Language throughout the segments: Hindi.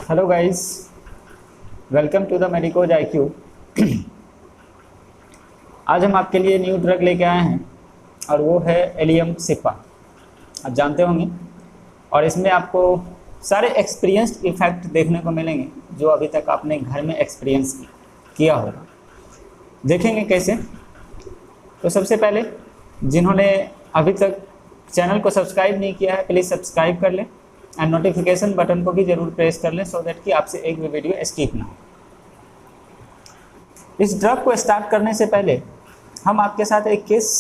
Hello guys, welcome to the Medicos IQ। आज हम आपके लिए न्यू ड्रग लेके आए हैं और वो है एलियम सिपा। आप जानते होंगे और इसमें आपको सारे एक्सपीरियंस्ड इफ़ेक्ट देखने को मिलेंगे जो अभी तक आपने घर में एक्सपीरियंस किया होगा। देखेंगे कैसे। तो सबसे पहले जिन्होंने अभी तक चैनल को सब्सक्राइब नहीं किया है प्लीज़ सब्सक्राइब कर लें एंड नोटिफिकेशन बटन को भी ज़रूर प्रेस कर लें सो दैट कि आपसे एक भी वीडियो स्किप ना हो। इस ड्रग को स्टार्ट करने से पहले हम आपके साथ एक केस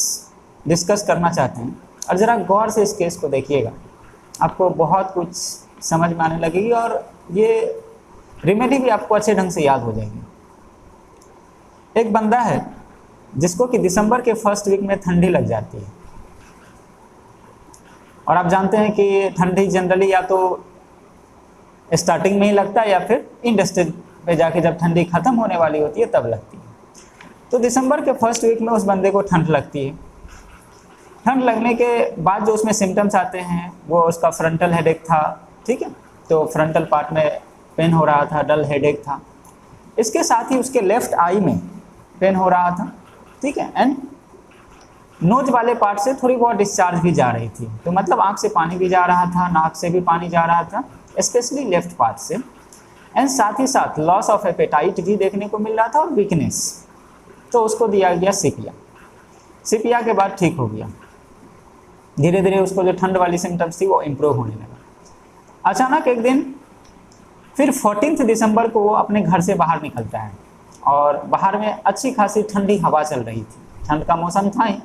डिस्कस करना चाहते हैं और ज़रा गौर से इस केस को देखिएगा, आपको बहुत कुछ समझ में आने लगेगी और ये रेमेडी भी आपको अच्छे ढंग से याद हो जाएगी। एक बंदा है जिसको कि दिसंबर के फर्स्ट वीक में ठंडी लग जाती है और आप जानते हैं कि ठंडी जनरली या तो स्टार्टिंग में ही लगता है या फिर इंडस्ट्री पे जाके जब ठंडी ख़त्म होने वाली होती है तब लगती है। तो दिसंबर के फर्स्ट वीक में उस बंदे को ठंड लगती है। ठंड लगने के बाद जो उसमें सिम्टम्स आते हैं वो उसका फ्रंटल हेडेक था, ठीक है, तो फ्रंटल पार्ट में पेन हो रहा था, डल हेडेक था। इसके साथ ही उसके लेफ्ट आई में पेन हो रहा था, ठीक है, एंड नोज वाले पार्ट से थोड़ी बहुत डिस्चार्ज भी जा रही थी। तो मतलब आँख से पानी भी जा रहा था, नाक से भी पानी जा रहा था, स्पेशली लेफ्ट पार्ट से, एंड साथ ही साथ लॉस ऑफ एपेटाइट भी देखने को मिल रहा था और वीकनेस। तो उसको दिया गया सिपिया। सिपिया के बाद ठीक हो गया, धीरे धीरे उसको जो ठंड वाली सिम्टम्स थी वो इम्प्रूव होने लगा। अचानक एक दिन फिर 14 दिसंबर को वो अपने घर से बाहर निकलता है और बाहर में अच्छी खासी ठंडी हवा चल रही थी। ठंड का मौसम था ही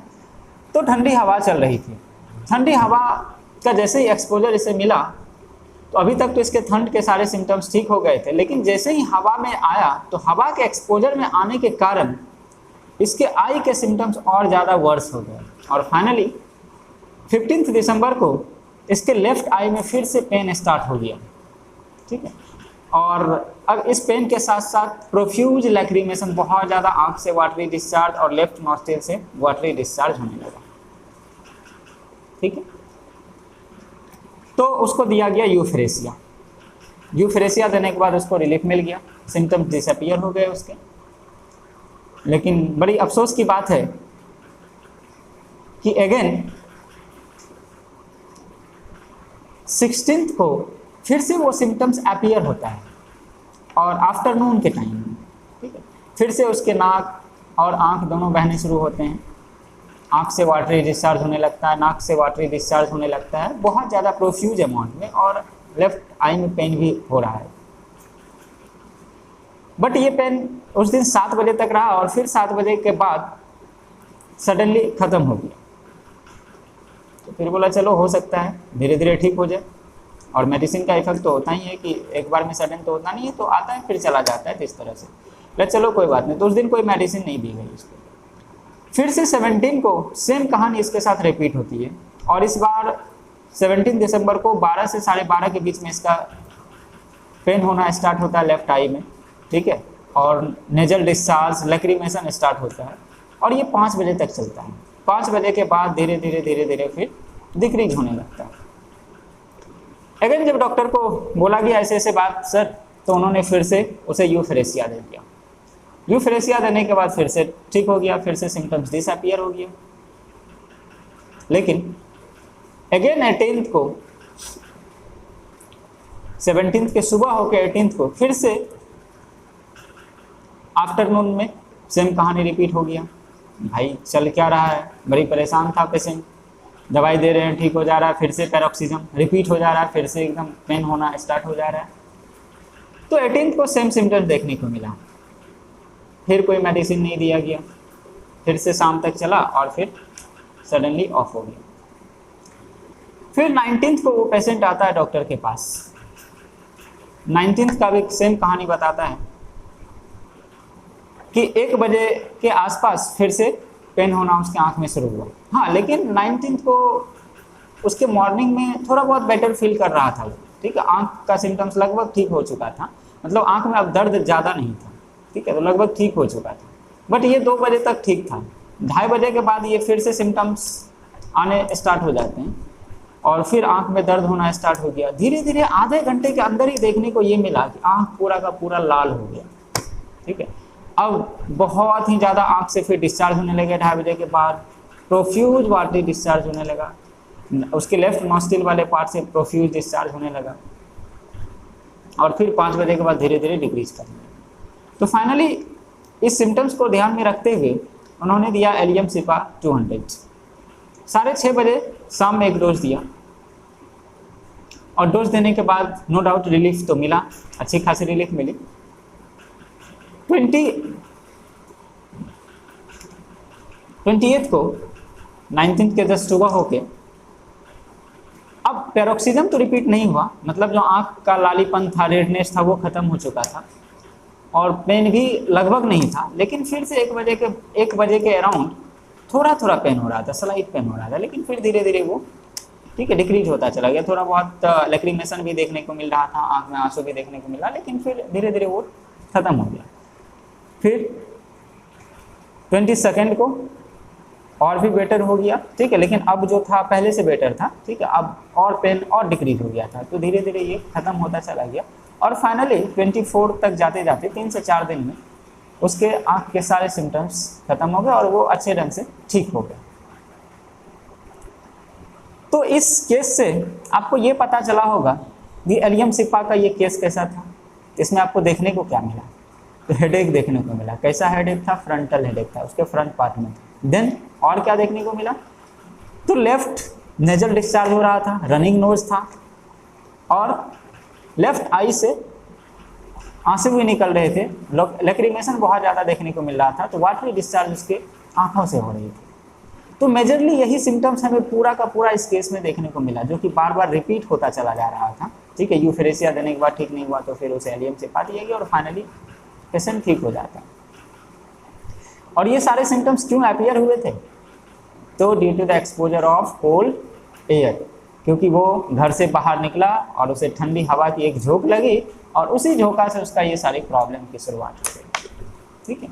तो ठंडी हवा चल रही थी। ठंडी हवा का जैसे ही एक्सपोजर इसे मिला तो अभी तक तो इसके ठंड के सारे सिम्टम्स ठीक हो गए थे, लेकिन जैसे ही हवा में आया तो हवा के एक्सपोजर में आने के कारण इसके आई के सिम्टम्स और ज़्यादा वर्स हो गए और फाइनली 15 दिसंबर को इसके लेफ्ट आई में फिर से पेन स्टार्ट हो गया, ठीक है, और अब इस पेन के साथ साथ प्रोफ्यूज लैक्रिमेशन, बहुत ज़्यादा आँख से वाटरी डिस्चार्ज और लेफ्ट नॉस्ट्रिल से वाटरी डिस्चार्ज होने लगा, ठीक है। तो उसको दिया गया यूफ्रेसिया। यूफ्रेसिया देने के बाद उसको रिलीफ मिल गया, सिम्टम्स डिसअपीयर हो गए उसके। लेकिन बड़ी अफसोस की बात है कि अगेन 16 को फिर से वो सिम्टम्स अपीयर होता है और आफ्टरनून के टाइम में, ठीक है, फिर से उसके नाक और आँख दोनों बहने शुरू होते हैं। आँख से वाटरी डिस्चार्ज होने लगता है, नाक से वाटरी डिस्चार्ज होने लगता है बहुत ज़्यादा प्रोफ्यूज अमाउंट में, और लेफ्ट आई में पेन भी हो रहा है। बट ये पेन उस दिन 7 बजे तक रहा और फिर 7 बजे के बाद सडनली ख़त्म हो गया। तो फिर बोला चलो हो सकता है धीरे धीरे ठीक हो जाए, और मेडिसिन का इफेक्ट तो होता ही है कि एक बार में सडन तो होता नहीं है, तो आता है फिर चला जाता है, इस तरह से चलो कोई बात नहीं। तो उस दिन कोई मेडिसिन नहीं दी गई उसको। फिर से 17 को सेम कहानी इसके साथ रिपीट होती है और इस बार 17 दिसंबर को 12 से 12:30 के बीच में इसका पेन होना स्टार्ट होता है लेफ्ट आई में, ठीक है, और नेजल डिस्चार्ज लैक्रिमेशन स्टार्ट होता है और ये 5 बजे तक चलता है। 5 बजे के बाद धीरे धीरे फिर डिक्रीज होने लगता है। अगेन जब डॉक्टर को बोला गया ऐसे ऐसे बात सर, तो उन्होंने फिर से उसे यूफ्रेसिया दे दिया। यूफ्रेसिया देने के बाद फिर से ठीक हो गया, फिर से सिम्टम्स डिसअपीयर हो गया। लेकिन अगेन 18 को 17 के सुबह होकर 18 को फिर से आफ्टरनून में सेम कहानी रिपीट हो गया। भाई चल क्या रहा है, बड़ी परेशान था पेशेंट, दवाई दे रहे हैं ठीक हो जा रहा है, फिर से पैरोक्सिज्म रिपीट हो जा रहा है, फिर से एकदम पेन होना स्टार्ट हो जा रहा है। तो 18 को सेम सिम्टम्स देखने को मिला। फिर कोई मेडिसिन नहीं दिया गया, फिर से शाम तक चला और फिर सडनली ऑफ हो गया। फिर 19 को वो पेशेंट आता है डॉक्टर के पास। 19 का भी सेम कहानी बताता है कि 1 बजे के आसपास फिर से पेन होना उसके आँख में शुरू हुआ। हाँ, लेकिन 19 को उसके मॉर्निंग में थोड़ा बहुत बेटर फील कर रहा था वो, ठीक है, आँख का सिम्टम्स लगभग ठीक हो चुका था, मतलब आँख में अब दर्द ज़्यादा नहीं था, ठीक है, तो लगभग ठीक हो चुका था। बट ये 2 बजे तक ठीक था। 2:30 बजे के बाद ये फिर से सिम्टम्स आने स्टार्ट हो जाते हैं और फिर आंख में दर्द होना स्टार्ट हो गया। धीरे धीरे आधे घंटे के अंदर ही देखने को ये मिला कि आंख पूरा का पूरा लाल हो गया। ठीक है, अब बहुत ही ज़्यादा आंख से फिर डिस्चार्ज होने लगे 2:30 बजे के बाद, प्रोफ्यूज वाटर डिस्चार्ज होने लगा, उसके लेफ्ट नॉस्ट्रिल वाले पार्ट से प्रोफ्यूज डिस्चार्ज होने लगा, और फिर 5 बजे के बाद धीरे धीरे डिक्रीज करने लगा। तो फाइनली इस सिम्टम्स को ध्यान में रखते हुए उन्होंने दिया एलियम सिपा 200। 6:30 बजे शाम में एक डोज दिया, और डोज देने के बाद नो डाउट रिलीफ तो मिला, अच्छी खासी रिलीफ मिली। 28 को 19 के जस्ट सुबह होके, अब पैरोक्सिज्म तो रिपीट नहीं हुआ, मतलब जो आंख का लालीपन था, रेडनेस था, वो खत्म हो चुका था, और पेन भी लगभग नहीं था, लेकिन फिर से 1 बजे के अराउंड थोड़ा थोड़ा पेन हो रहा था, स्लाइट पेन हो रहा था, लेकिन फिर धीरे धीरे वो ठीक है डिक्रीज होता चला गया। थोड़ा बहुत लैक्रिमेशन भी देखने को मिल रहा था, आंख में आंसू भी देखने को मिला, लेकिन फिर धीरे धीरे वो खत्म हो गया। फिर 22 को और भी बेटर हो गया, ठीक है, लेकिन अब जो था पहले से बेटर था, ठीक है, अब और पेन और डिक्रीज हो गया था, तो धीरे धीरे ये खत्म होता चला गया, और फाइनली 24 तक जाते जाते 3 से 4 दिन में उसके आँख के सारे सिम्टम्स खत्म हो गए और वो अच्छे ढंग से ठीक हो गए। तो इस केस से आपको ये पता चला होगा कि एलियम सिपा का ये केस कैसा था। इसमें आपको देखने को क्या मिला, तो हेडेक देखने को मिला। कैसा हेडेक था? फ्रंटल हेडेक था, उसके फ्रंट पार्ट में। देन और क्या देखने को मिला? तो लेफ्ट नेजल डिस्चार्ज हो रहा था, रनिंग नोज था, और लेफ्ट आई से आंसू भी निकल रहे थे, लैक्रिमेशन बहुत ज़्यादा देखने को मिल रहा था, तो वाटरी डिस्चार्ज उसके आंखों से हो रही थी। तो मेजरली यही सिम्टम्स हमें पूरा का पूरा इस केस में देखने को मिला, जो कि बार बार रिपीट होता चला जा रहा था। ठीक है, यूफेरेसिया देने के बाद ठीक नहीं हुआ तो फिर उसे एलियम सिपा दिया गया और फाइनली पेशेंट ठीक हो जाता। और ये सारे सिम्टम्स क्यों अपीयर हुए थे? तो due to the exposure of cold air, क्योंकि वो घर से बाहर निकला और उसे ठंडी हवा की एक झोंक लगी और उसी झोंका से उसका ये सारी प्रॉब्लम की शुरुआत हो गई। ठीक है,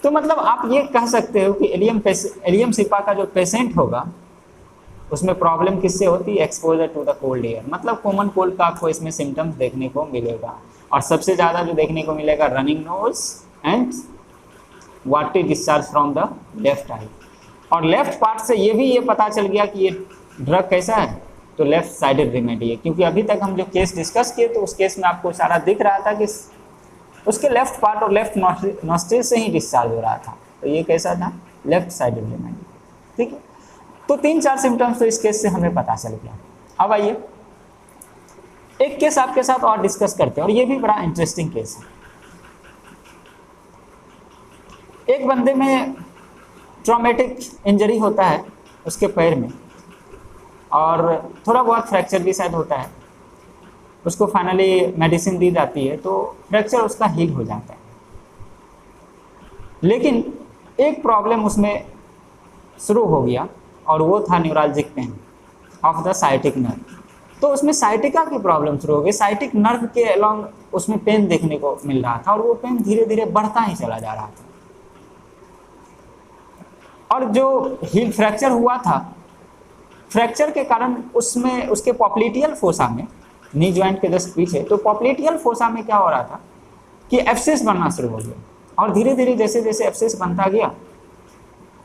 तो मतलब आप ये कह सकते हो कि एलियम सिपा का जो पेशेंट होगा उसमें प्रॉब्लम किससे होती है? Exposure to the cold air. मतलब कॉमन कोल्ड का आपको इसमें सिम्टम्स देखने को मिलेगा, और सबसे ज़्यादा जो देखने को मिलेगा running nose and watery discharge from the left eye. और लेफ्ट पार्ट से ये पता चल गया कि ये ड्रग कैसा है, तो लेफ्ट साइडेड रेमेडी है, क्योंकि अभी तक हम जो केस डिस्कस किए तो उस केस में आपको सारा दिख रहा था कि उसके लेफ्ट पार्ट और लेफ्ट नॉस्ट्रिल से ही डिस्चार्ज हो रहा था, तो ये कैसा था? Left sided remedy. ठीक है, तो 3-4 सिम्टम्स तो इस केस से हमें पता चल गया। अब आइए एक केस आपके साथ और डिस्कस करते हैं, और ये भी बड़ा इंटरेस्टिंग केस है। एक बंदे में ट्रॉमेटिक इंजरी होता है उसके पैर में, और थोड़ा बहुत फ्रैक्चर भी शायद होता है, उसको फाइनली मेडिसिन दी जाती है तो फ्रैक्चर उसका हील हो जाता है। लेकिन एक प्रॉब्लम उसमें शुरू हो गया, और वो था neuralgic pain of the sciatic nerve. तो उसमें साइटिका की प्रॉब्लम शुरू हो गई, साइटिक नर्व के अलॉन्ग उसमें पेन देखने को मिल रहा था, और वो पेन धीरे धीरे बढ़ता ही चला जा रहा था। और जो हील फ्रैक्चर हुआ था, फ्रैक्चर के कारण उसमें उसके पॉप्लिटियल फोसा में, नी जॉइंट के जस्ट पीछे, तो पॉप्लिटियल फोसा में क्या हो रहा था कि एब्सेस बनना शुरू हो गया, और धीरे धीरे जैसे जैसे एब्सेस बनता गया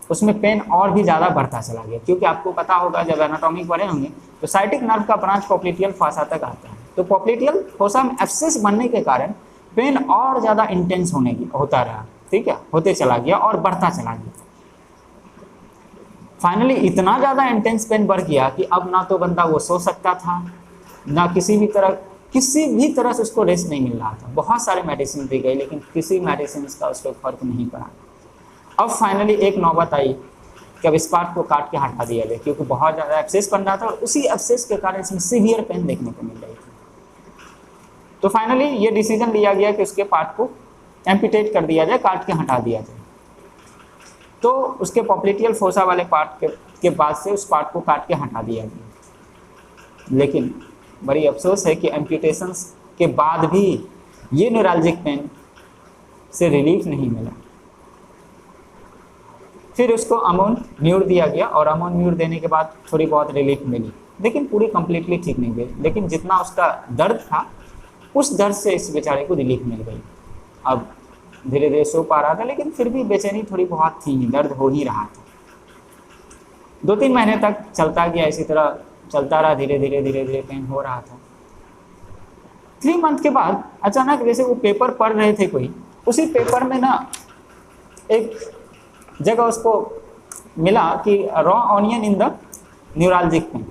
उसमें पेन और भी ज़्यादा बढ़ता चला गया। क्योंकि आपको पता होगा जब एनाटॉमिक पढ़े होंगे तो साइटिक नर्व का ब्रांच पॉप्लिटियल फोसा तक आता है, तो पॉप्लिटियल फोसा में एब्सेस बनने के कारण पेन और ज़्यादा इंटेंस होता रहा। ठीक है, होते चला गया और बढ़ता चला गया। फाइनली इतना ज़्यादा इंटेंस पेन बढ़ गया कि अब ना तो बंदा वो सो सकता था, ना किसी भी तरह से उसको रेस्ट नहीं मिल रहा था। बहुत सारे मेडिसिन दी गई, लेकिन किसी मेडिसिन का उसको फर्क नहीं पड़ा। अब फाइनली एक नौबत आई कि अब इस पार्ट को काट के हटा दिया गया, क्योंकि बहुत ज़्यादा एब्सेस बन रहा था, और उसी एब्सेस के कारण इसमें सीवियर पेन देखने को मिल रही थी। तो फाइनली ये डिसीजन लिया गया कि उसके पार्ट को एम्पिटेट कर दिया जाए, काट के हटा दिया जाए। तो उसके पॉप्लिटियल फोसा वाले पार्ट के बाद से उस पार्ट को काट के हटा दिया गया। लेकिन बड़ी अफसोस है कि एम्पुटेशंस के बाद भी ये न्यूरालजिक पेन से रिलीफ नहीं मिला। फिर उसको अमोन न्यूर दिया गया, और अमोन न्यूर देने के बाद थोड़ी बहुत रिलीफ मिली, लेकिन पूरी कंप्लीटली ठीक नहीं हुई, लेकिन जितना उसका दर्द था उस दर्द से इस बेचारे को रिलीफ मिल गई। अब धीरे धीरे सो पा रहा था, लेकिन फिर भी बेचैनी थोड़ी बहुत थी, दर्द हो ही रहा था। 2-3 महीने तक चलता गया, इसी तरह चलता रहा, धीरे धीरे धीरे धीरे पेन हो रहा था। 3 मंथ के बाद अचानक जैसे वो पेपर पढ़ रहे थे कोई, उसी पेपर में ना एक जगह उसको मिला कि raw onion in the neuralgic pain.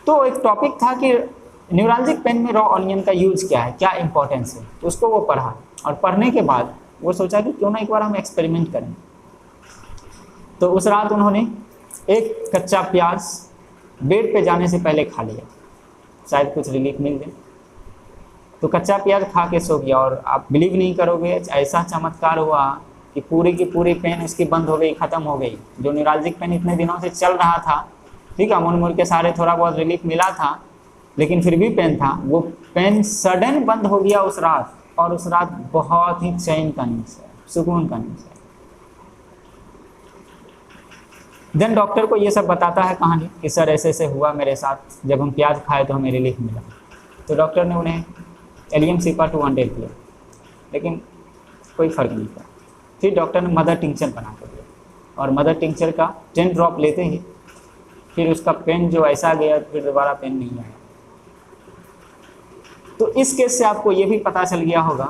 तो एक टॉपिक था कि न्यूरालजिक पेन में रॉ ऑनियन का यूज क्या है, क्या इंपॉर्टेंस है, तो उसको वो पढ़ा। और पढ़ने के बाद वो सोचा कि क्यों ना एक बार हम एक्सपेरिमेंट करें। तो उस रात उन्होंने एक कच्चा प्याज बेड पे जाने से पहले खा लिया, शायद कुछ रिलीफ मिल जाए। तो कच्चा प्याज खा के सो गया, और आप बिलीव नहीं करोगे, ऐसा चमत्कार हुआ कि पूरी की पूरी पेन उसकी बंद हो गई, ख़त्म हो गई। जो न्यूरालजिक पेन इतने दिनों से चल रहा था, ठीक है, मुड़ के सारे थोड़ा बहुत रिलीफ मिला था, लेकिन फिर भी पेन था, वो पेन सडन बंद हो गया उस रात। और उस रात बहुत ही चैन का नींद है, सुकून का नींद है। देन डॉक्टर को ये सब बताता है कहानी कि सर ऐसे ऐसे हुआ मेरे साथ, जब हम प्याज खाए तो हमें रिलीफ मिला। तो डॉक्टर ने उन्हें एलियम सिपा 200 दिया, लेकिन कोई फ़र्क नहीं पड़ा। फिर डॉक्टर ने मदर टिंक्चर बना कर दिया, और मदर टिंक्चर का 10 ड्रॉप लेते ही फिर उसका पेन जो ऐसा गया, फिर दोबारा पेन नहीं आया। तो इस केस से आपको ये भी पता चल गया होगा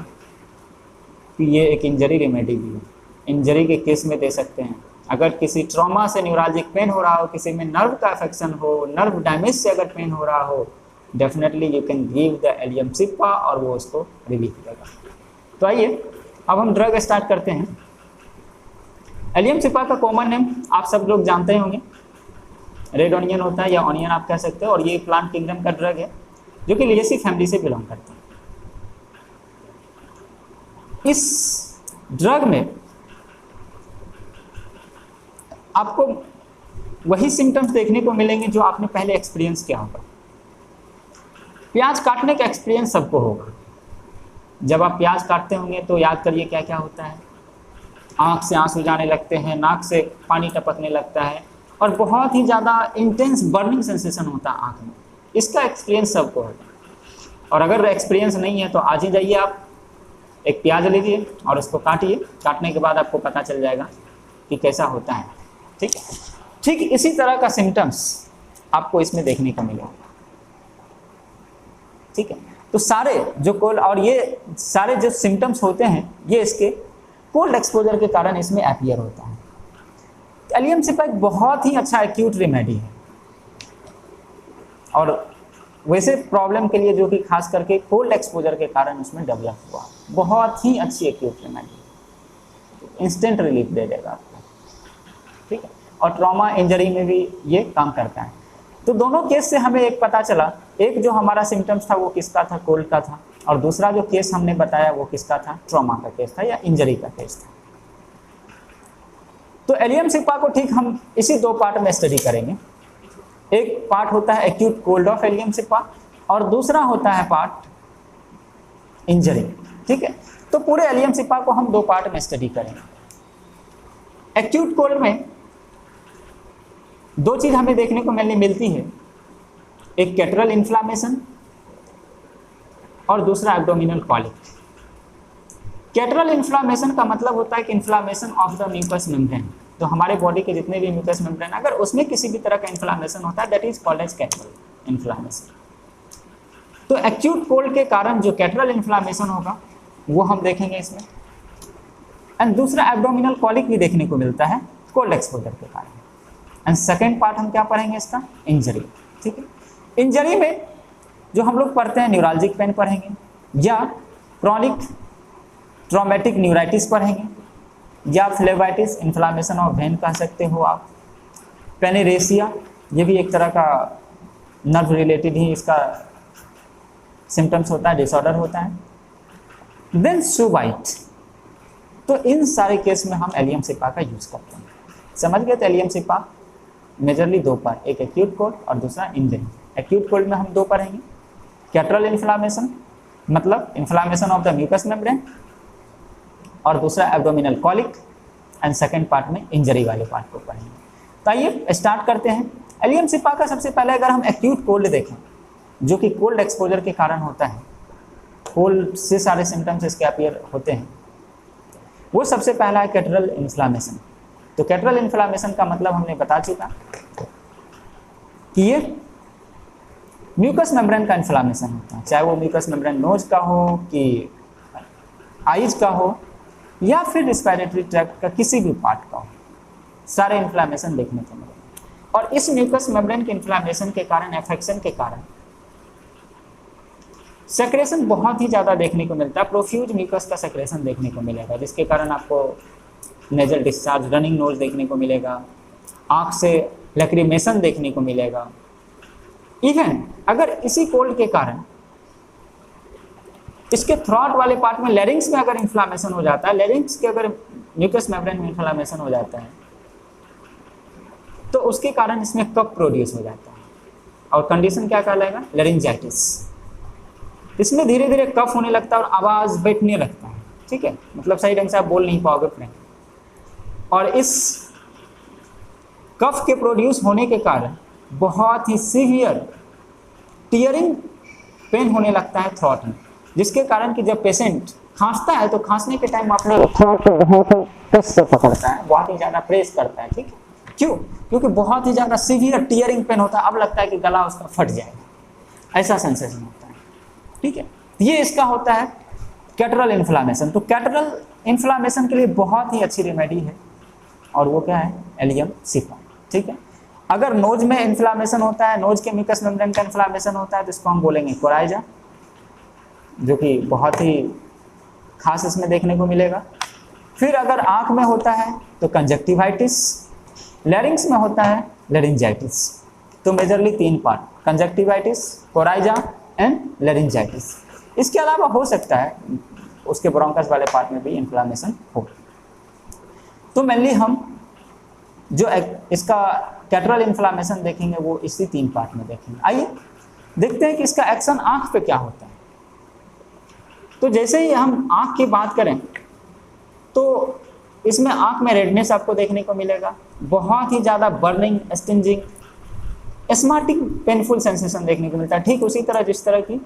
कि ये एक इंजरी रेमेडी भी है, इंजरी के केस में दे सकते हैं। अगर किसी ट्रॉमा से न्यूरालजिक पेन हो रहा हो, किसी में नर्व का अफेक्शन हो, नर्व डैमेज से अगर पेन हो रहा हो, definitely you can give the allium सिपा और वो उसको रिलीफ देगा। तो आइए अब हम ड्रग स्टार्ट करते हैं। एलियम सिपा का कॉमन नेम आप सब लोग जानते ही होंगे, रेड ऑनियन होता है या ऑनियन आप कह सकते हो, और ये प्लांट किंगडम का ड्रग है जो कि लिएसी फैमिली से बिलोंग करता है। इस ड्रग में आपको वही सिम्टम्स देखने को मिलेंगे जो आपने पहले एक्सपीरियंस किया होगा। प्याज काटने का एक्सपीरियंस सबको होगा। जब आप प्याज काटते होंगे तो याद करिए क्या क्या होता है। आँख से आंसू जाने लगते हैं, नाक से पानी टपकने लगता है, और बहुत ही ज़्यादा इंटेंस बर्निंग सेंसेशन होता है आँख में। इसका एक्सपीरियंस सबको होगा। और अगर एक्सपीरियंस नहीं है तो आज ही जाइए आप एक प्याज लीजिए और उसको काटिए। काटने के बाद आपको पता चल जाएगा कि कैसा होता है। ठीक है, ठीक इसी तरह का सिम्टम्स आपको इसमें देखने को मिलेगा। ठीक है, तो सारे जो कोल्ड और ये सारे जो सिम्टम्स होते हैं, ये इसके कोल्ड एक्सपोजर के कारण इसमें अपीयर होता है। एलियम सिपा एक बहुत ही अच्छा एक्यूट रेमेडी है, और वैसे प्रॉब्लम के लिए जो कि खास करके कोल्ड एक्सपोजर के कारण उसमें डेवलप हुआ, बहुत ही अच्छी एक्यूट रेमेडी, इंस्टेंट रिलीफ दे देगा आपको। ठीक है, और ट्रॉमा इंजरी में भी ये काम करता है। तो दोनों केस से हमें एक पता चला, एक जो हमारा सिम्टम्स था वो किसका था, कोल्ड का था, और दूसरा जो केस हमने बताया वो किसका था, ट्रॉमा का केस था या इंजरी का केस था। तो एलियम सिपा को ठीक हम इसी 2 पार्ट में स्टडी करेंगे। एक पार्ट होता है एक्यूट कोल्ड ऑफ एलियम सिपा, और दूसरा होता है पार्ट इंजरी। ठीक है, तो पूरे एलियम सिपा को हम 2 पार्ट में स्टडी करेंगे। एक्यूट कोल्ड में 2 चीज़ हमें देखने को मिलती है, एक कैटरल इन्फ्लामेशन और दूसरा एब्डोमिनल कॉलिक। कैटरल इन्फ्लामेशन का मतलब होता है कि inflammation of the mucous membrane, तो हमारे बॉडी के जितने भी म्यूकस मेम्ब्रेन अगर उसमें किसी भी तरह का इन्फ्लामेशन होता है, that is called as catarrhal inflammation. तो एक्यूट कोल्ड के कारण जो कैटरल इन्फ्लामेशन होगा वो हम देखेंगे इसमें, एंड दूसरा एब्डोमिनल कॉलिक भी देखने को मिलता है कोल्ड एक्सपोजर के कारण। एंड सेकेंड पार्ट हम क्या पढ़ेंगे इसका, इंजरी। ठीक है, इंजरी में जो हम लोग पढ़ते हैं न्यूरालजिक पेन पढ़ेंगे, या क्रॉनिक ट्रॉमेटिक न्यूराइटिस पढ़ेंगे, या फ्लेवाइटिस, इन्फ्लामेशन ऑफ वेन कह सकते हो आप, पेनेरेसिया, ये भी एक तरह का नर्व रिलेटेड ही इसका सिम्टम्स होता है, डिसऑर्डर होता है। देन सुबाइट। तो इन सारे केस में हम एलियम सिपा का यूज करते हैं। समझ गए? तो एलियम सिपा मेजरली 2 पार्ट, एक एक्यूट कोल्ड और दूसरा इंजरी। एक्यूट कोल्ड में हम 2 पढ़ेंगे, कैटरल इन्फ्लामेशन मतलब inflammation of the mucous membrane, और दूसरा abdominal colic, and second part में इंजरी वाले पार्ट को पढ़ेंगे। तो आइए स्टार्ट करते हैं एलियम सिपा का सबसे पहले अगर हम एक्यूट कोल्ड देखें, जो कि कोल्ड एक्सपोजर के कारण होता है, कोल्ड से सारे सिम्टम्स इसके अपीयर होते हैं, वो सबसे पहला है कैटरल इन्फ्लामेशन। तो कैटरल इन्फ्लामेशन का मतलब हमने बता चुका कि ये म्यूकस मेम्ब्रेन का इन्फ्लामेशन होता है, चाहे वो म्यूकस मेम्ब्रेन नोज का हो कि आइज का हो या फिर रिस्पायरेटरी ट्रैक्ट का किसी भी पार्ट का हो, सारे इन्फ्लामेशन देखने को मिलेगा। और इस म्यूकस मेम्ब्रेन के इन्फ्लामेशन के कारण, एफेक्शन के कारण सेक्रेशन बहुत ही ज़्यादा देखने को मिलता है, प्रोफ्यूज म्यूकस का सेक्रेशन देखने को मिलेगा, जिसके कारण आपको नेजल डिस्चार्ज, रनिंग नोज देखने को मिलेगा, आँख से लैक्रिमेशन देखने को मिलेगा। इवन अगर इसी कोल्ड के कारण इसके थ्रॉट वाले पार्ट में, लैरिंग्स में अगर इन्फ्लामेशन हो जाता है, लैरिंग्स के अगर म्यूकस मेम्ब्रेन में इन्फ्लामेशन हो जाता है, तो उसके कारण इसमें कफ प्रोड्यूस हो जाता है और कंडीशन क्या कहलाएगा, लैरिंजाइटिस। इसमें धीरे धीरे कफ होने लगता है और आवाज़ बैठने लगता है, ठीक है, मतलब सही ढंग से आप बोल नहीं पाओगे फ्रेंड। और इस कफ के प्रोड्यूस होने के कारण बहुत ही सीवियर टियरिंग पेन होने लगता है थ्रॉट में, जिसके कारण कि जब पेशेंट खांसता है तो खांसने के टाइम अपने थ्रॉट को बहुत प्रेस से पकड़ता है, बहुत ही ज़्यादा प्रेस करता है, ठीक है। क्यों? क्योंकि बहुत ही ज़्यादा सीवियर टियरिंग पेन होता है, अब लगता है कि गला उसका फट जाएगा, ऐसा सेंसेशन होता है, ठीक है। ये इसका होता है कैटरल इन्फ्लामेशन। तो कैटरल इन्फ्लामेशन के लिए बहुत ही अच्छी रेमेडी है और वो क्या है, एलियम सिपा, ठीक है। अगर नोज में इन्फ्लामेशन होता है, नोज के म्यूकस मेम्ब्रेन का इन्फ्लामेशन होता है, तो इसको हम बोलेंगे कोराइजा, जो कि बहुत ही खास इसमें देखने को मिलेगा। फिर अगर आँख में होता है तो कंजक्टिवाइटिस, लैरिंग्स में होता है लैरिंजाइटिस। तो majorly 3 part, conjunctivitis, coryza and laryngitis. इसके अलावा हो सकता है उसके ब्रोंकस वाले पार्ट में भी इन्फ्लामेशन हो। तो मेनली हम जो इसका कैटरल इन्फ्लामेशन देखेंगे वो इसी 3 पार्ट में देखेंगे। आइए देखते हैं कि इसका एक्शन आँख पे क्या होता है। तो जैसे ही हम आँख की बात करें तो इसमें आँख में रेडनेस आपको देखने को मिलेगा, बहुत ही ज़्यादा बर्निंग, स्टिंजिंग, एस्माटिक पेनफुल सेंसेशन देखने को मिलता है, ठीक उसी तरह जिस तरह की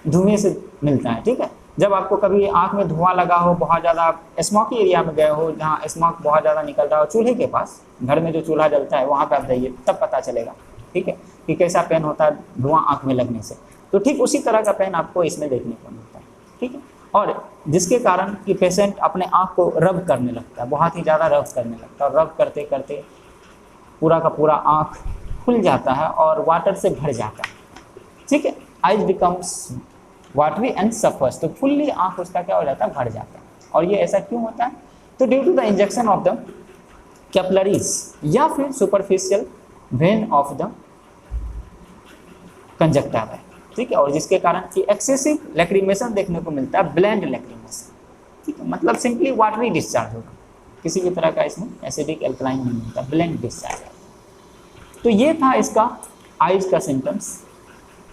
धुएं से मिलता है, ठीक है। जब आपको कभी आँख में धुआं लगा हो, बहुत ज़्यादा स्मोकी एरिया में गए हो जहाँ स्मोक बहुत ज़्यादा निकल रहा हो, चूल्हे के पास, घर में जो चूल्हा जलता है वहाँ पे आप जाइए, तब पता चलेगा, ठीक है, कि कैसा पेन होता है धुआं आँख में लगने से। तो ठीक उसी तरह का पेन आपको इसमें देखने को मिलता है, ठीक है। और जिसके कारण कि पेशेंट अपने आँख को रब करने लगता है, बहुत ही ज़्यादा रब करने लगता है, और रब करते करते पूरा का पूरा आँख खुल जाता है और वाटर से भर जाता है, ठीक है। Eyes becomes watery and suffers, तो फुल्ली आँख उसका क्या हो जाता है, भर जाता है। और ये ऐसा क्यों होता है? तो due to the injection of the capillaries या फिर superficial vein of the conjunctiva, ठीक है। और जिसके कारण कि एक्सेसिव लैक्रिमेशन देखने को मिलता है, ब्लेंड लैक्रिमेशन, ठीक है, मतलब सिंपली वाटरी डिस्चार्ज होगा, किसी भी तरह का इसमें एसिडिक एल्कलाइन नहीं मिलता, ब्लेंड डिस्चार्ज। तो ये था इसका आइज का सिम्टम्स,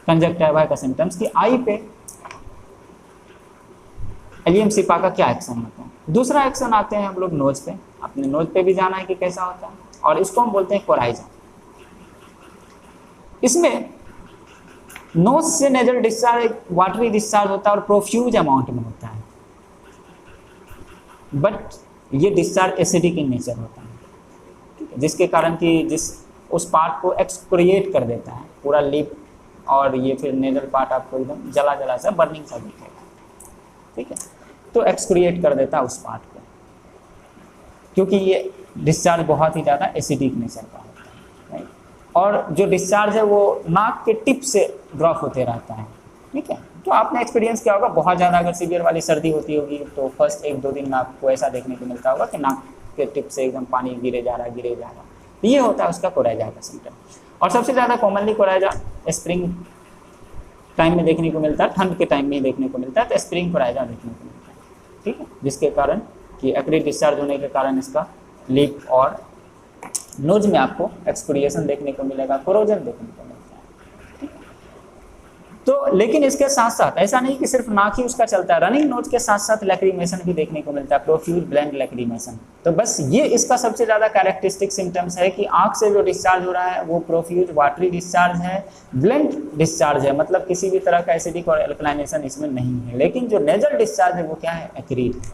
कंजक्टिवा का सिम्टम्स, कि आई पे एलियम सिपा का क्या एक्शन होता है। दूसरा एक्शन आते हैं हम लोग नोज पे, अपने नोज पे भी जाना है कि कैसा होता है, और इसको हम बोलते हैं कोराइजा। इसमें नोज से नेजल डिस्चार्ज, वाटरी डिस्चार्ज होता है और प्रोफ्यूज अमाउंट में होता है, बट ये डिस्चार्ज एसिडिक इन नेचर होता है, ठीक है, जिसके कारण कि जिस उस पार्ट को एक्सक्रिएट कर देता है, पूरा लिप और ये फिर नेजल पार्ट आपको एकदम जला जला सा बर्निंग सा दिखेगा, ठीक है। तो एक्सक्रिएट कर देता है उस पार्ट को, क्योंकि ये डिस्चार्ज बहुत ही ज़्यादा एसिडिक नेचर का होता है, राइट। और जो डिस्चार्ज है वो नाक के टिप से ड्रॉप होते रहता है, ठीक है। तो आपने एक्सपीरियंस किया होगा, बहुत ज़्यादा अगर सीवियर वाली सर्दी होती होगी तो फर्स्ट 1-2 दिन आपको ऐसा देखने को मिलता होगा कि नाक के टिप से एकदम पानी गिरे जा रहा। तो ये होता है उसका कोराइजा का सिम्टम। और सबसे ज़्यादा कॉमनली कोराइजा स्प्रिंग टाइम में देखने को मिलता है, ठंड के टाइम में देखने को मिलता है, तो स्प्रिंग कोराइजा देखने को मिलता है, ठीक है, जिसके कारण कि एक्रिक डिस्चार्ज होने के कारण इसका लिप और नोज में आपको एक्सक्रिएशन देखने को मिलेगा, कोरोजन देखने को मिलता है, ठीक है। तो लेकिन इसके साथ साथ ऐसा नहीं कि सिर्फ नाक ही उसका चलता है, रनिंग नोज के साथ साथ लैक्रीमेशन भी देखने को मिलता है, प्रोफ्यूज ब्लेंड लैक्रीमेशन। तो बस ये इसका सबसे ज़्यादा कैरेक्टरिस्टिक सिम्टम्स है कि आँख से जो डिस्चार्ज हो रहा है वो प्रोफ्यूज वाटरी डिस्चार्ज है, ब्लेंड डिस्चार्ज है, मतलब किसी भी तरह का एसिडिक और एल्कलाइनेशन इसमें नहीं है। लेकिन जो नेजल डिस्चार्ज है वो क्या है, एक्रीड है।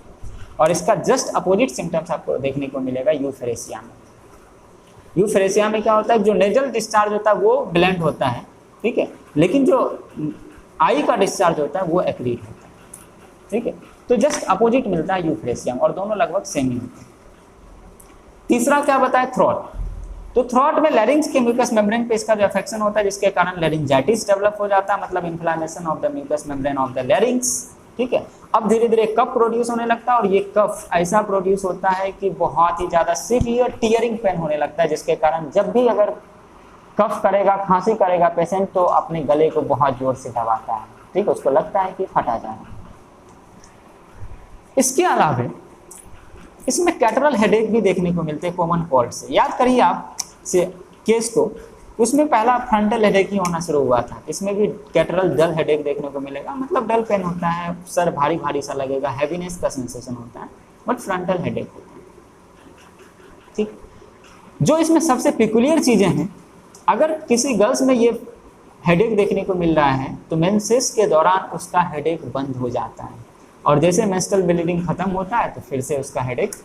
और इसका जस्ट अपोजिट सिम्टम्स आपको देखने को मिलेगा यूफेरेसिया में। यूफेरेसिया में क्या होता है, जो नेजल डिस्चार्ज होता है वो ब्लेंड होता है, ठीक है, लेकिन जो आई का डिस्चार्ज होता है वो एक्रीड होता है, ठीक है। तो जस्ट अपोजिट मिलता है यूफेरेसिया, और दोनों लगभग सेम ही होते हैं। तीसरा क्या बताया, थ्रोट। तो थ्रोट में लैरिंग्स के म्यूकस मेम्ब्रेन पे इसका जो अफेक्शन होता है जिसके कारण लैरिंजाइटिस डेवलप हो जाता है, मतलब inflammation of the mucous membrane of the larynx, ठीक है। अब धीरे धीरे कफ प्रोड्यूस होने लगता है, और ये कफ ऐसा प्रोड्यूस होता है कि बहुत ही ज़्यादा सीवियर टीयरिंग पेन होने लगता है, जिसके कारण जब भी अगर कफ करेगा, खांसी करेगा पेशेंट, तो अपने गले को बहुत जोर से दबाता है, ठीक है, उसको लगता है कि फटा जा रहा है। इसके अलावा इसमें कैटरल हेडेक भी देखने को मिलते हैं कॉमन कोल्ड से। याद करिए आप से केस को, उसमें पहला फ्रंटल हेडेक ही होना शुरू हुआ था, इसमें भी कैटरल डल हेडेक देखने को मिलेगा, मतलब डल पेन होता है, सर भारी भारी सा लगेगा, हैवीनेस का सेंसेशन होता है, बट फ्रंटल हेडेक होता है, ठीक। जो इसमें सबसे पिकुलियर चीज़ें हैं, अगर किसी गर्ल्स में ये हेडेक देखने को मिल रहा है तो मेंसेस के दौरान उसका हेडेक बंद हो जाता है, और जैसे मेंस्ट्रुअल ब्लीडिंग खत्म होता है तो फिर से उसका हेडेक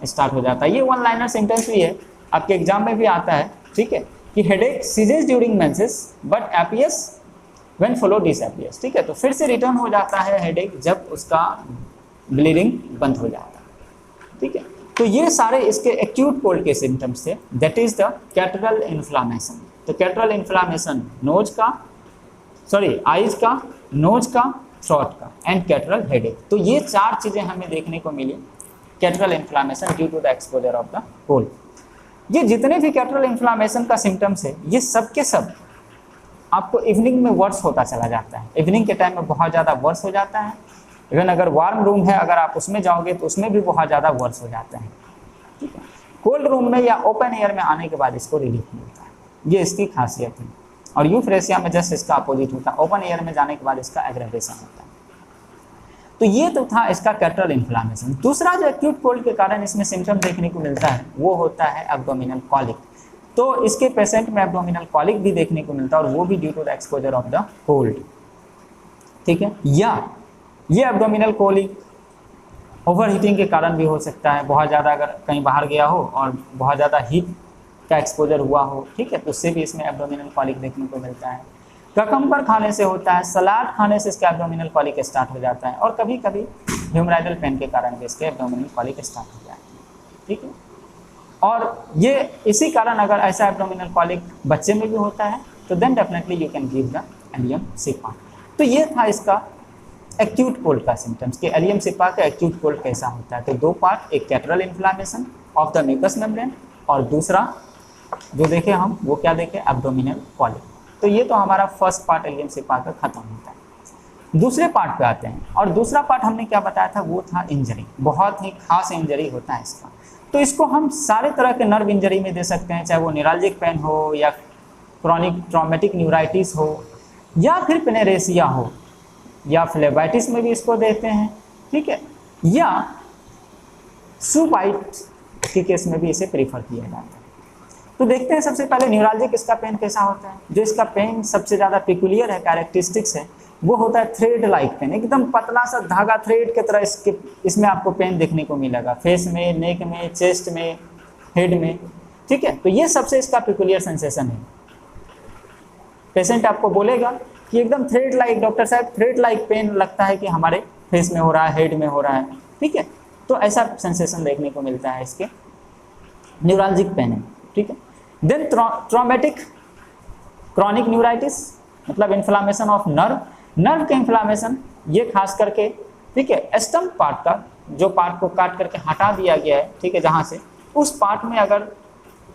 स्टार्ट हो जाता है। ये वन लाइनर सेंटेंस भी है, आपके एग्जाम में भी आता है, ठीक है, कि headache ceases during menses but appears when flow disappears, ठीक है। तो फिर से रिटर्न हो जाता है हेडेक जब उसका ब्लीडिंग बंद हो जाता है, ठीक है। तो ये सारे इसके एक्यूट कोल्ड के सिम्टम्स थे, that is the catarrhal inflammation. तो कैटरल इन्फ्लामेशन नोज का, सॉरी आइज का, नोज का, थ्रोट का, एंड कैटरल हेडेक। तो ये चार चीज़ें हमें देखने को मिली catarrhal inflammation due to the exposure of the cold. ये जितने भी कैटरल इन्फ्लामेशन का सिम्टम्स है ये सब के सब आपको इवनिंग में वर्स होता चला जाता है, इवनिंग के टाइम में बहुत ज़्यादा वर्स हो जाता है। इवन अगर वार्म रूम है, अगर आप उसमें जाओगे तो उसमें भी बहुत ज़्यादा वर्स हो जाता है, ठीक है। कोल्ड रूम में या ओपन एयर में आने के बाद इसको रिलीफ मिलता है, ये इसकी खासियत है। और यूफ्रेसिया में जस्ट इसका अपोजिट होता है, ओपन एयर में जाने के बाद इसका एग्रेवेशन होता है। तो ये तो था इसका कैटरल इन्फ्लामेशन। दूसरा जो एक्यूट कोल्ड के कारण इसमें सिम्टम देखने को मिलता है वो होता है एब्डोमिनल कॉलिक। तो इसके पेशेंट में एब्डोमिनल कॉलिक भी देखने को मिलता है, और वो भी due to the exposure of the cold, ठीक है। या ये एब्डोमिनल कॉलिक ओवरहीटिंग के कारण भी हो सकता है, बहुत ज़्यादा अगर कहीं बाहर गया हो और बहुत ज़्यादा हीट का एक्सपोजर हुआ हो, ठीक है, तो उससे भी इसमें एब्डोमिनल कॉलिक देखने को मिलता है। ककम्बर खाने से होता है, सलाद खाने से इसका एब्डोमिनल कॉलिक स्टार्ट हो जाता है, और कभी कभी ह्यूमराइडल पेन के कारण भी इसके एब्डोमिनल कॉलिक स्टार्ट हो जाता है, ठीक है। और ये इसी कारण अगर ऐसा एब्डोमिनल कॉलिक बच्चे में भी होता है तो then definitely you can give the allium cepa. तो ये था इसका एक्यूट कोल्ड का सिम्टम्स कि एलियम सिपा का एक्यूट कोल्ड कैसा होता है। तो दो पार्ट, एक catarrhal inflammation of the mucous membrane, और दूसरा जो देखे हम वो क्या देखे, एब्डोमिनल कॉलिक। तो ये तो हमारा फर्स्ट पार्ट एलियम सिपा का खत्म होता है। दूसरे पार्ट पे आते हैं, और दूसरा पार्ट हमने क्या बताया था, वो था इंजरी। बहुत ही खास इंजरी होता है इसका। तो इसको हम सारे तरह के नर्व इंजरी में दे सकते हैं, चाहे वो न्यूराल्जिक पेन हो, या क्रॉनिक ट्रॉमेटिक न्यूराइटिस हो, या फिर पेनेरेसिया हो, या फ्लेबाइटिस में भी इसको देते हैं, ठीक है, या सुबाइट के केस में भी इसे प्रीफर किया जाता है। तो देखते हैं सबसे पहले न्यूराल्जिक इसका पेन कैसा होता है। जो इसका पेन सबसे ज़्यादा पिकुलियर है, कैरेक्टरिस्टिक्स है, वो होता है थ्रेड लाइक पेन, एकदम पतला सा धागा थ्रेड की तरह इसमें आपको पेन देखने को मिलेगा, फेस में, नेक में, चेस्ट में, हेड में, ठीक है। तो ये सबसे इसका पिकुलियर सेंसेशन है। पेशेंट आपको बोलेगा कि एकदम थ्रेड लाइक, डॉक्टर साहब थ्रेड लाइक पेन लगता है कि हमारे फेस में हो रहा है, हेड में हो रहा है, ठीक है। तो ऐसा सेंसेशन देखने को मिलता है इसके, न्यूराल्जिक पेन है, ठीक है। देन ट्रॉमेटिक क्रॉनिक न्यूराइटिस, मतलब इन्फ्लामेशन ऑफ नर्व के इन्फ्लामेशन, ये खास करके, ठीक है, स्टम्प पार्ट का, जो पार्ट को काट करके हटा दिया गया है, ठीक है, जहाँ से, उस पार्ट में अगर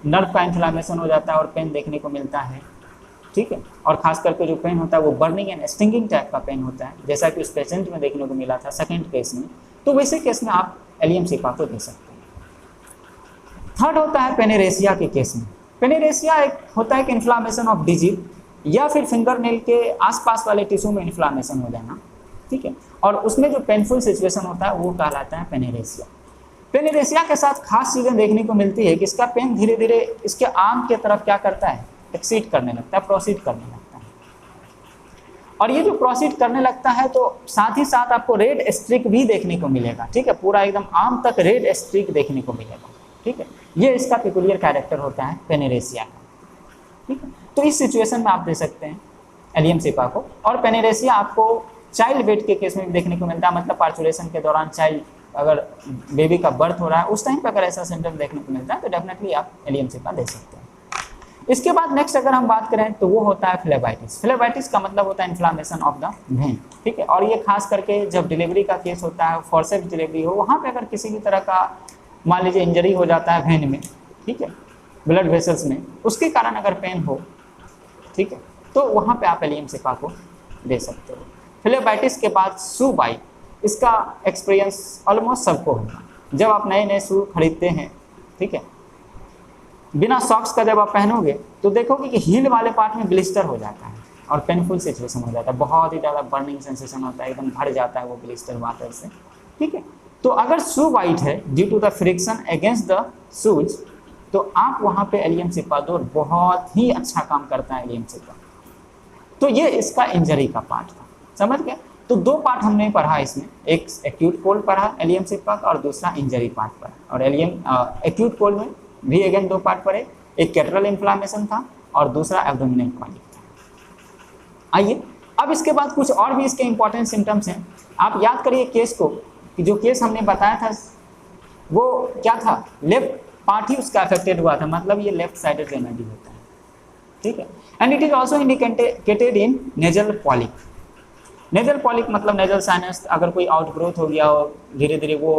नर्व का इन्फ्लामेशन हो जाता है और पेन देखने को मिलता है, ठीक है। और खास करके जो पेन होता है वो बर्निंग एंड स्टिंगिंग टाइप का पेन होता है, जैसा कि उस पेशेंट में देखने को मिला था सेकेंड केस में। तो वैसे केस में आप एलियम सिपा को दे सकते हैं। थर्ड होता है पेनेरेसिया के केस में। पेनेरेसिया एक होता है कि इन्फ्लामेशन ऑफ डिजीज, या फिर फिंगर नेल के आसपास वाले टिश्यू में इन्फ्लामेशन हो जाना, ठीक है, और उसमें जो पेनफुल सिचुएशन होता है वो कहलाता है पेनेरेसिया। पेनेरेसिया के साथ खास चीज़ें देखने को मिलती है कि इसका पेन धीरे धीरे इसके आर्म के तरफ क्या करता है, एक्सीड करने लगता है, प्रोसीड करने लगता है। और ये जो प्रोसीड करने लगता है तो साथ ही साथ आपको रेड स्ट्रिक भी देखने को मिलेगा, ठीक है, पूरा एकदम आर्म तक रेड स्ट्रिक देखने को मिलेगा, ठीक है। ये इसका पेकुलियर कैरेक्टर होता है पेनेरेसिया का, ठीक है। तो इस सिचुएशन में आप दे सकते हैं एलियम सिपा को। और पेनेरेसिया आपको चाइल्ड वेट के केस में भी देखने को मिलता है, मतलब पार्चुलेशन के दौरान चाइल्ड अगर बेबी का बर्थ हो रहा है उस टाइम पर अगर ऐसा सिम्टम देखने को मिलता है तो डेफिनेटली आप एलियम सिपा दे सकते हैं। इसके बाद नेक्स्ट अगर हम बात करें तो वो होता है फ्लेबाइटिस। फ्लेबाइटिस का मतलब होता है इन्फ्लामेशन ऑफ द वेन, ठीक है। और ये खास करके जब डिलीवरी का केस होता है, फोर्सेप्स डिलीवरी हो, वहाँ पे अगर किसी भी तरह का मान लीजिए इंजरी हो जाता है वेन में, ठीक है, ब्लड वेसल्स में, उसके कारण अगर पेन हो, ठीक है, तो वहाँ पे आप एलियम सिपा को दे सकते हो। फ्लेबाइटिस के बाद शू बाइट, इसका एक्सपीरियंस ऑलमोस्ट सबको होगा। जब आप नए नए शू खरीदते हैं, ठीक है, बिना सॉक्स का जब आप पहनोगे तो देखोगे कि हील वाले पार्ट में ब्लिस्टर हो जाता है और पेनफुल सिचुएशन हो जाता है, बहुत ही ज़्यादा बर्निंग सेंसेशन होता है, एकदम भर जाता है वो ब्लिस्टर वाटर से, ठीक है। तो अगर शू वाइट है due to the friction against the shoes, तो आप वहाँ पे एलियम सिपा दो, बहुत ही अच्छा काम करता है एलियम सिपा। तो ये इसका इंजरी का पार्ट था, समझ गए। तो दो पार्ट हमने पढ़ा इसमें, एक एक्यूट कोल्ड पढ़ा एलियम सिपा का और दूसरा इंजरी पार्ट पढ़ा। और एलियम एक्यूट कोल्ड में भी अगेन दो पार्ट पढ़े, एक कैटरल इन्फ्लामेशन था और दूसरा एब्डोमिनल कॉलिक था। आइए अब इसके बाद कुछ और भी इसके इंपॉर्टेंट सिम्टम्स हैं। आप याद करिए केस को, कि जो केस हमने बताया था वो क्या था, लेफ्ट पार्ट ही उसका अफेक्टेड हुआ था, मतलब ये लेफ्ट साइडेड रेमेडी होता है, ठीक है। And it is also indicated in nasal polyp. Nasal polyp मतलब नेजल साइनस, अगर कोई आउटग्रोथ हो गया हो, धीरे धीरे वो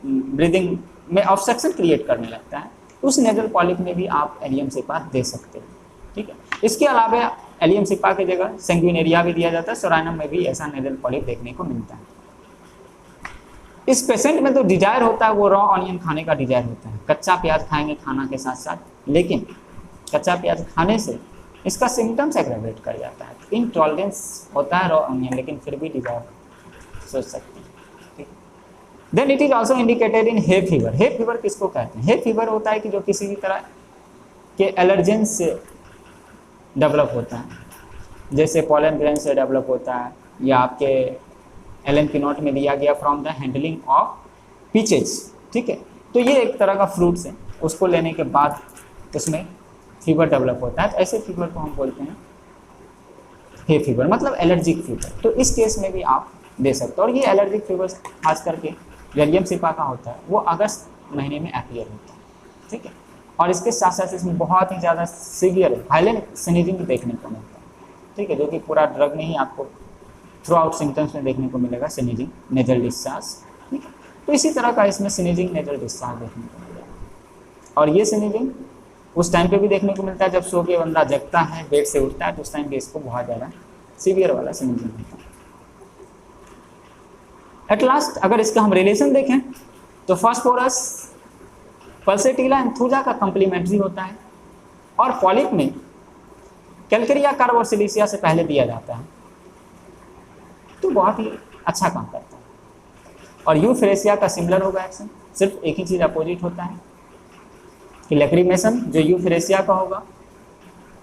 ब्रीदिंग में ऑब्स्ट्रक्शन क्रिएट करने लगता है, उस नेजल पॉलिप में भी आप एलियम सिपा दे सकते हैं, ठीक है। इसके अलावा एलियम सिपा की जगह सेंग्विनेरिया भी दिया जाता है, सोराइनम में भी ऐसा नेजल पॉलिप देखने को मिलता है। इस पेशेंट में तो डिजायर होता है वो रॉ ऑनियन खाने का डिजायर होता है, कच्चा प्याज खाएंगे खाना के साथ साथ, लेकिन कच्चा प्याज खाने से इसका सिम्टम्स एग्रेवेट कर जाता है, इंटॉलरेंस होता है रॉ ऑनियन, लेकिन फिर भी डिजायर सोच सकते हैं, ठीक। Then it is also indicated in hay fever. Hay fever किसको कहते हैं? हे फीवर होता है कि जो किसी भी तरह के एलर्जेन से डेवलप होता है, जैसे पॉलन ग्रेन से डेवलप होता है, या आपके एलन की नोट में दिया गया from the handling of peaches, ठीक है। तो ये एक तरह का फ्रूट्स है, उसको लेने के बाद उसमें फीवर डेवलप होता है, तो ऐसे फीवर को हम बोलते हैं हे फीवर, मतलब एलर्जिक फीवर। तो इस केस में भी आप दे सकते हो। और ये एलर्जिक फीवर खास करके एलियम सिपा का होता है वो अगस्त महीने में अपीयर होता है, ठीक है। और इसके साथ साथ इसमें बहुत ही ज़्यादा सीवियर वायलेंट स्नीजिंग देखने को मिलता है, ठीक है, जो कि पूरा ड्रग में ही आपको थ्रू आउट सिम्टम्स में देखने को मिलेगा, स्नीजिंग, नेजल डिस्चार्ज, ठीक है। तो इसी तरह का इसमें स्नीजिंग, नेजल डिस्चार्ज देखने को मिलेगा। और ये स्नीजिंग उस टाइम पे भी देखने को मिलता है जब सो के बंदा जगता है, बेड से उठता है, तो उस टाइम पे इसको बहुत ज़्यादा सीवियर वाला स्नीजिंग होता है। एट लास्ट अगर इसका हम रिलेशन देखें तो फास्फोरस पल्सेटिला एंथुजा का कंप्लीमेंट्री होता है, और पॉलिप में कैलकेरिया कार्बोसिलिसिया से पहले दिया जाता है, तो बहुत ही अच्छा काम करता है। और यूफ्रेसिया का सिमिलर होगा एक्शन, सिर्फ एक ही चीज़ अपोजिट होता है कि लैक्रिमेशन जो यूफ्रेसिया का होगा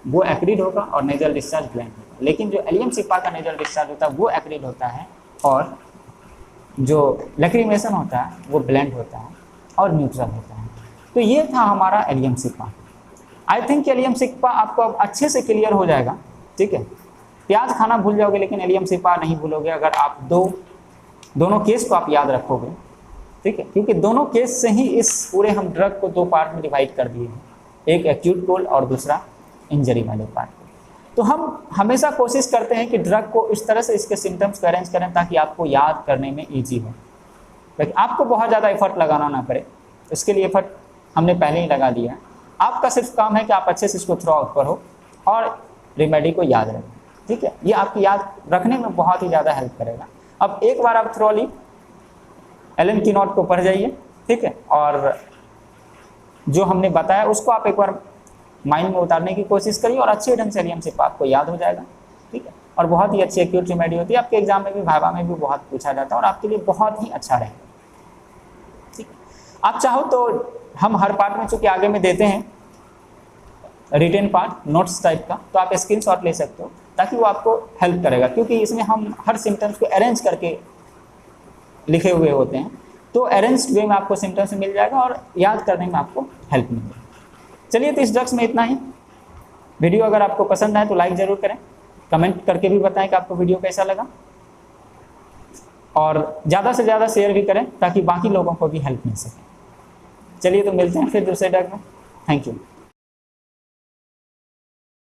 वो एक्रिड होगा और नेजल डिस्चार्ज ब्लैंड होगा, लेकिन जो एलियम सिपा का नेजल डिस्चार्ज होता है वो एक्रिड होता है और जो लैक्रिमेशन होता है वो ब्लेंड होता है और न्यूट्रल होता है। तो ये था हमारा एलियम सिपा। आई थिंक एलियम सिपा आपको अब अच्छे से क्लियर हो जाएगा, ठीक है। प्याज खाना भूल जाओगे लेकिन एलियम सिपा नहीं भूलोगे अगर आप दोनों केस को आप याद रखोगे, ठीक है, क्योंकि दोनों केस से ही इस पूरे हम ड्रग को दो पार्ट में डिवाइड कर दिए हैं, एक एक्यूट कोल्ड और दूसरा इंजरी वाले पार्ट। तो हम हमेशा कोशिश करते हैं कि ड्रग को इस तरह से इसके सिम्टम्स को अरेंज करें ताकि आपको याद करने में ईजी हो, लेकिन आपको बहुत ज़्यादा एफर्ट लगाना ना पड़े, इसके लिए एफर्ट हमने पहले ही लगा दिया है। आपका सिर्फ काम है कि आप अच्छे से इसको थ्रू आउट करो और रेमेडी को याद रखें, ठीक है। ये आपकी याद रखने में बहुत ही ज़्यादा हेल्प करेगा। अब एक बार आप थ्रोली एलन की नोट को पढ़ जाइए, ठीक है, और जो हमने बताया उसको आप एक बार माइंड में उतारने की कोशिश करिए और अच्छे ढंग से एलियमशिप आपको याद हो जाएगा, ठीक है। और बहुत ही अच्छी एक्यूरेट रेमेडी होती है, आपके एग्जाम में भी वाइवा में भी बहुत पूछा जाता है और आपके लिए बहुत ही अच्छा रहेगा, ठीक है। आप चाहो तो हम हर पार्ट में चूँकि आगे में देते हैं रिटेन पार्ट नोट्स टाइप का, तो आप स्क्रीनशॉट ले सकते हो ताकि वो आपको हेल्प करेगा, क्योंकि इसमें हम हर सिम्टम्स को अरेंज करके लिखे हुए होते हैं, तो अरेंज्ड वे में आपको सिम्टम्स मिल जाएगा और याद करने में आपको हेल्प मिलेगी। चलिए, तो इस ड्रग्स में इतना ही। वीडियो अगर आपको पसंद आए तो लाइक ज़रूर करें, कमेंट करके भी बताएं कि आपको वीडियो कैसा लगा, और ज़्यादा से ज़्यादा शेयर भी करें ताकि बाकी लोगों को भी हेल्प मिल सके। चलिए, तो मिलते हैं फिर दूसरे ड्रग में। Thank you.